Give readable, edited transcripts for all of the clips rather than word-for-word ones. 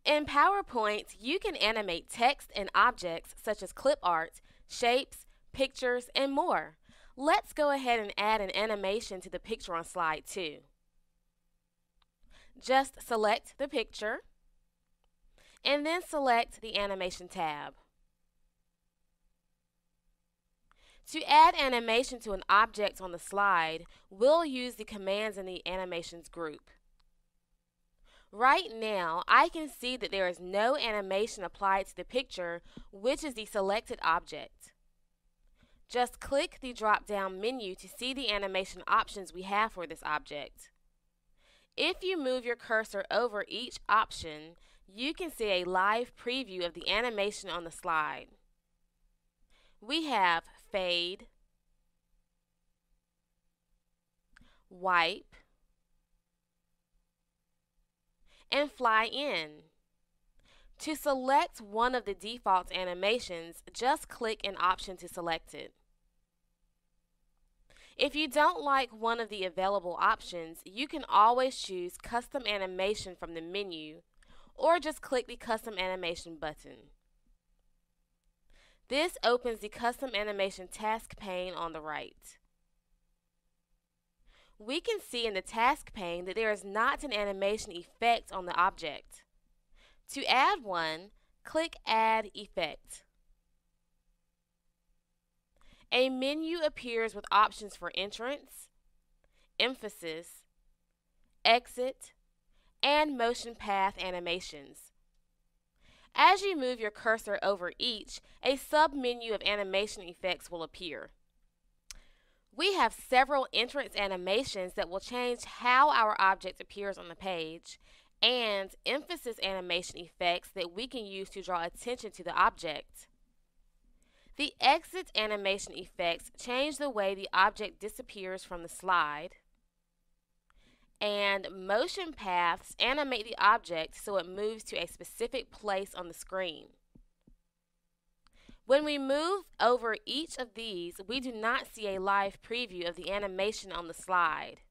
In PowerPoint, you can animate text and objects such as clip art, shapes, pictures, and more. Let's go ahead and add an animation to the picture on slide 2. Just select the picture and then select the Animation tab. To add animation to an object on the slide, we'll use the commands in the Animations group. Right now, I can see that there is no animation applied to the picture, which is the selected object. Just click the drop-down menu to see the animation options we have for this object. If you move your cursor over each option, you can see a live preview of the animation on the slide. We have fade, wipe, and fly in. To select one of the default animations, just click an option to select it. If you don't like one of the available options, you can always choose Custom Animation from the menu, or just click the Custom Animation button. This opens the Custom Animation task pane on the right. We can see in the task pane that there is not an animation effect on the object. To add one, click Add Effect. A menu appears with options for entrance, emphasis, exit, and motion path animations. As you move your cursor over each, a sub-menu of animation effects will appear. We have several entrance animations that will change how our object appears on the page, and emphasis animation effects that we can use to draw attention to the object. The exit animation effects change the way the object disappears from the slide, and motion paths animate the object so it moves to a specific place on the screen. When we move over each of these, we do not see a live preview of the animation on the slide.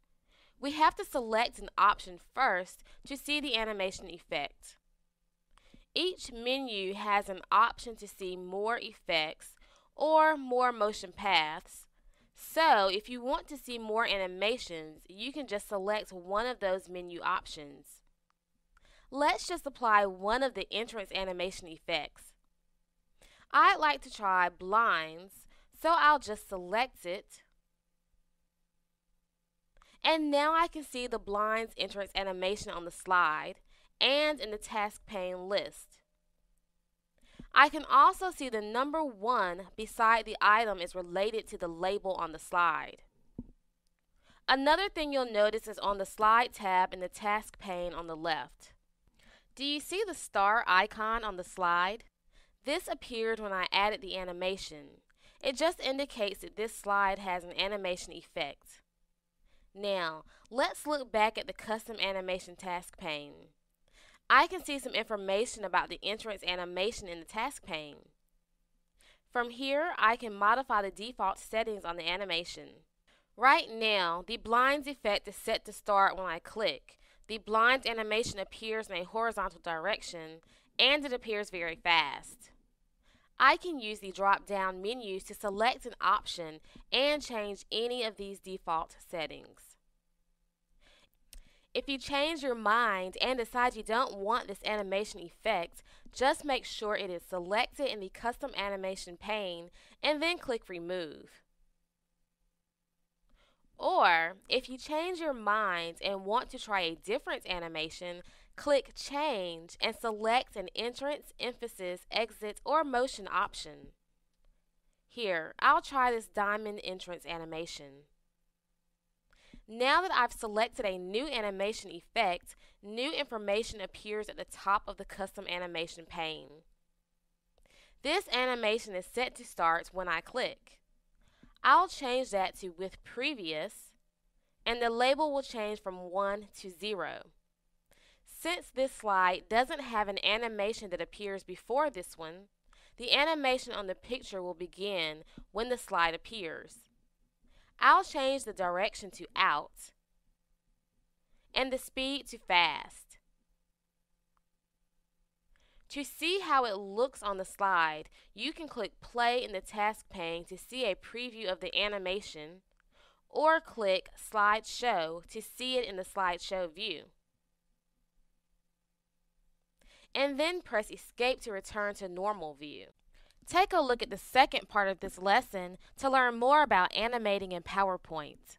We have to select an option first to see the animation effect. Each menu has an option to see more effects or more motion paths. So, if you want to see more animations, you can just select one of those menu options. Let's just apply one of the entrance animation effects. I'd like to try blinds, so I'll just select it. And now I can see the blinds entrance animation on the slide and in the task pane list. I can also see the number 1 beside the item is related to the label on the slide. Another thing you'll notice is on the slide tab in the task pane on the left. Do you see the star icon on the slide? This appeared when I added the animation. It just indicates that this slide has an animation effect. Now, let's look back at the custom animation task pane. I can see some information about the entrance animation in the task pane. From here, I can modify the default settings on the animation. Right now, the blinds effect is set to start when I click. The blinds animation appears in a horizontal direction, and it appears very fast. I can use the drop-down menus to select an option and change any of these default settings. If you change your mind and decide you don't want this animation effect, just make sure it is selected in the custom animation pane and then click remove. Or, if you change your mind and want to try a different animation, click change and select an entrance, emphasis, exit, or motion option. Here, I'll try this diamond entrance animation. Now that I've selected a new animation effect, new information appears at the top of the custom animation pane. This animation is set to start when I click. I'll change that to with previous, and the label will change from 1 to 0. Since this slide doesn't have an animation that appears before this one, the animation on the picture will begin when the slide appears. I'll change the direction to out and the speed to fast. To see how it looks on the slide, you can click play in the task pane to see a preview of the animation, or click slideshow to see it in the slideshow view. And then press escape to return to normal view. Take a look at the second part of this lesson to learn more about animating in PowerPoint.